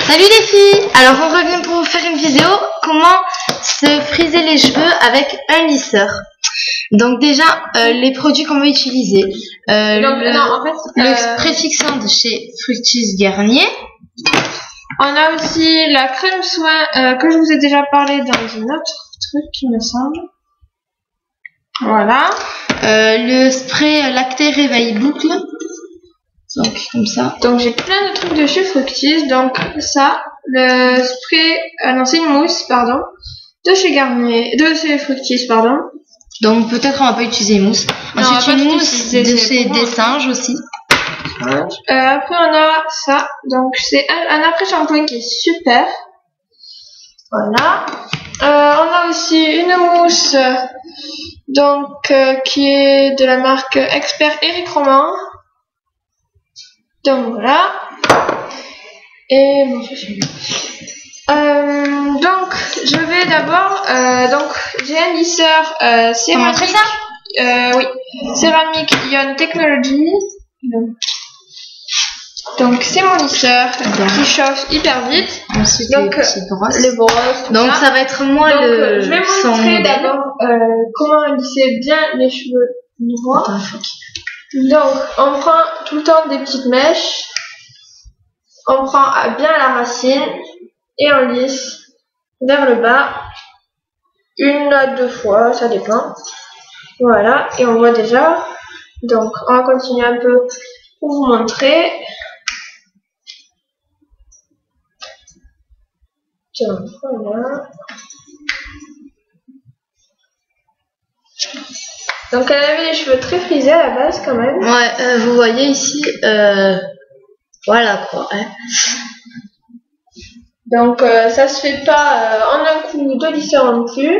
Salut les filles. Alors on revient pour vous faire une vidéo comment se friser les cheveux avec un lisseur. Donc déjà les produits qu'on va utiliser, le spray fixant de chez Fructis Garnier. On a aussi la crème soin que je vous ai déjà parlé dans un autre truc qui me semble. Voilà. Le spray lacté réveil boucle. Donc comme ça. Donc j'ai plein de trucs de chez Fructis. Donc ça, le spray, non c'est une mousse, pardon, de chez Garnier, de chez Fructis, pardon. Donc peut-être on va pas utiliser une mousse. Ensuite une mousse de chez Des Singes aussi. Après on a ça, donc c'est un après-shampoing qui est super. Voilà. On a aussi une mousse donc qui est de la marque Expert Eric Roman. Donc voilà. Et bon, donc je vais d'abord donc j'ai un lisseur céramique. Oui, céramique Ion Technology. Donc c'est mon lisseur qui chauffe hyper vite. Ensuite donc les brosses. Donc ça va être moi donc, le je vais vous montrer d'abord comment lisser bien les cheveux noirs. Donc on prend tout le temps des petites mèches. On prend bien la racine et on lisse vers le bas. Une à deux fois, ça dépend. Voilà, et on voit déjà. Donc on va continuer un peu pour vous montrer. Donc voilà. Donc elle avait les cheveux très frisés à la base quand même. Ouais, vous voyez ici, voilà quoi. Hein. Donc ça se fait pas en un coup de lisseur non plus.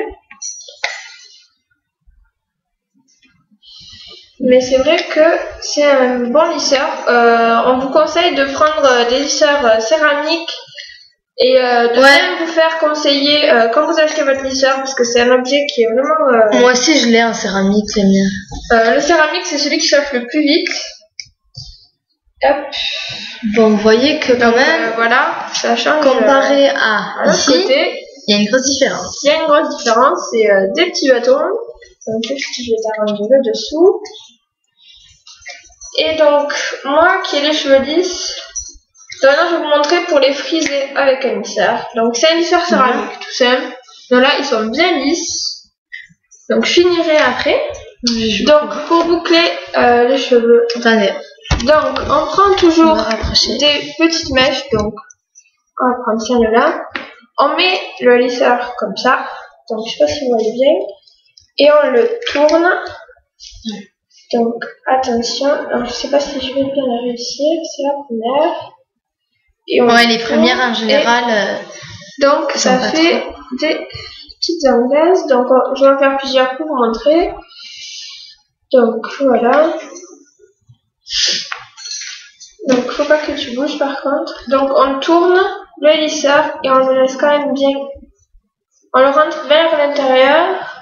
Mais c'est vrai que c'est un bon lisseur. On vous conseille de prendre des lisseurs céramiques et de bien vous faire conseiller quand vous achetez votre lisseur parce que c'est un objet qui est vraiment... Moi aussi je l'ai en céramique, c'est bien. Le céramique c'est celui qui chauffe le plus vite. Hop. Bon, vous voyez que quand même, voilà, ça change. Comparé à ici, côté, il y a une grosse différence. Il y a une grosse différence, c'est des petits bâtons. Donc je vais t'arranger le dessous. Et donc, moi qui ai les cheveux lisses, maintenant je vais vous montrer pour les friser avec un lisseur. Donc c'est un lisseur céramique tout simple. Donc là ils sont bien lisses. Donc je finirai après. Donc pour boucler les cheveux. Attendez. Donc on prend toujours des petites mèches. Donc on va prendre celle-là. On met le lisseur comme ça. Donc je sais pas si vous voyez bien. Et on le tourne. Donc attention. Alors je sais pas si je vais bien la réussir. C'est la première. Et ouais, les premières en général. Donc ça fait des petites anglaises. Donc je vais en faire plusieurs pour vous montrer. Donc voilà. Donc faut pas que tu bouges par contre. Donc on tourne le lisseur et on le laisse quand même bien. On le rentre vers l'intérieur.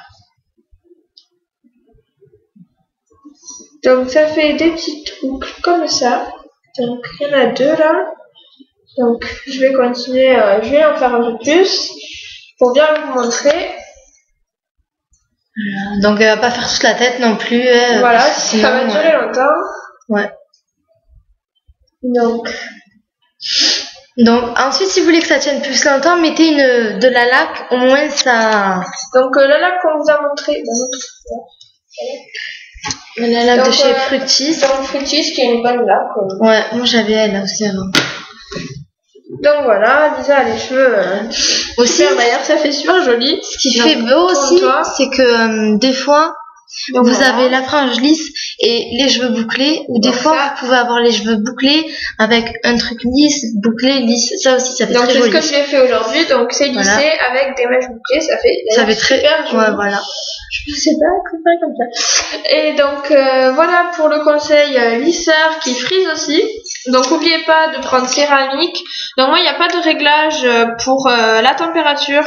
Donc ça fait des petites boucles comme ça. Donc il y en a deux là. Donc je vais continuer, je vais en faire un peu plus pour bien vous montrer. Donc elle va pas faire toute la tête non plus. Voilà, sinon, ça va durer longtemps. Ouais. Donc ensuite si vous voulez que ça tienne plus longtemps, mettez de la laque, au moins ça. Donc la laque qu'on vous a montré. La laque de chez Fructis. Donc Fructis qui est une bonne laque. Ouais, moi j'avais elle aussi avant. Donc voilà, Lisa a les cheveux aussi. D'ailleurs, ça fait super joli. Ce qui fait beau aussi, c'est que des fois, vous avez la frange lisse et les cheveux bouclés, ou des fois vous pouvez avoir les cheveux bouclés avec un truc lisse, bouclé, lisse. Ça aussi, ça fait très joli. Donc c'est ce que je l'ai fait aujourd'hui. Donc c'est lissé avec des mèches bouclées, ça fait très super joli. Ouais, voilà. Je sais pas comment faire comme ça. Et donc voilà pour le conseil lisseur qui frise aussi. Donc n'oubliez pas de prendre céramique. Donc moi il n'y a pas de réglage pour la température.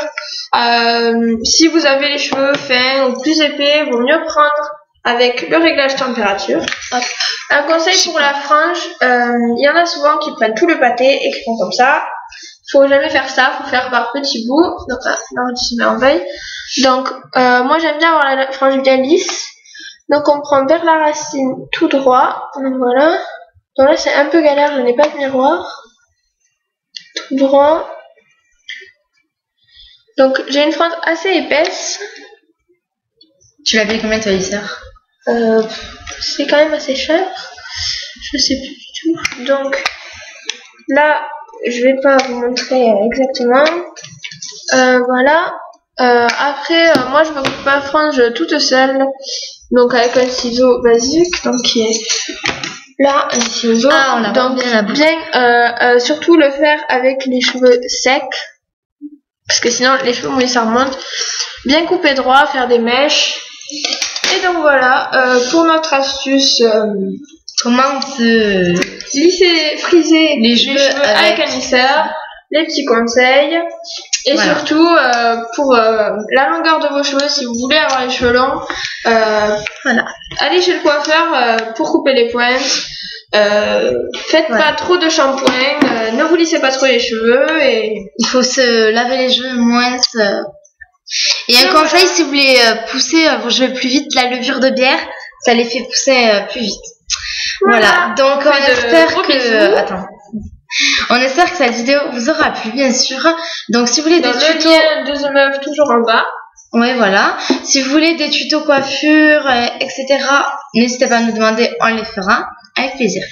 Si vous avez les cheveux fins ou plus épais, il vaut mieux prendre avec le réglage température. Hop. Un conseil pour la frange, il y en a souvent qui prennent tout le pâté et qui font comme ça. faut jamais faire ça, faut faire par petits bouts. Donc l'ordi se met en veille. Donc moi j'aime bien avoir la frange bien lisse. Donc on prend vers la racine tout droit. Donc voilà. Donc là c'est un peu galère, je n'ai pas de miroir. Tout droit. Donc j'ai une frange assez épaisse. Tu l'as payé combien toi, lisseur? C'est quand même assez cher. Je sais plus du tout. Donc là, je vais pas vous montrer exactement. Voilà. Après, moi je me coupe ma frange toute seule. Donc avec un ciseau basique. Donc qui est là, un ciseau. Ah, on a donc bien la boucle. bien, surtout le faire avec les cheveux secs. Parce que sinon les cheveux mouillés ça remonte. Bien couper droit, faire des mèches. Et donc voilà, pour notre astuce, Comment on peut lisser, friser les cheveux avec un lisseur, les petits conseils. Et voilà. surtout, pour la longueur de vos cheveux, si vous voulez avoir les cheveux longs, voilà. allez chez le coiffeur pour couper les pointes. Faites pas trop de shampoing, ne vous lissez pas trop les cheveux. Et Il faut se laver les cheveux moins. Et un conseil, si vous voulez pousser vos cheveux plus vite, la levure de bière, ça les fait pousser plus vite. Voilà. Donc on espère que. Attends. On espère que cette vidéo vous aura plu, bien sûr. Donc si vous voulez des tutos, le lien de The Meuf toujours en bas. Ouais, voilà. Si vous voulez des tutos coiffure, etc., n'hésitez pas à nous demander, on les fera avec plaisir.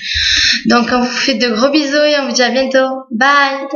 Donc on vous fait de gros bisous et on vous dit à bientôt. Bye.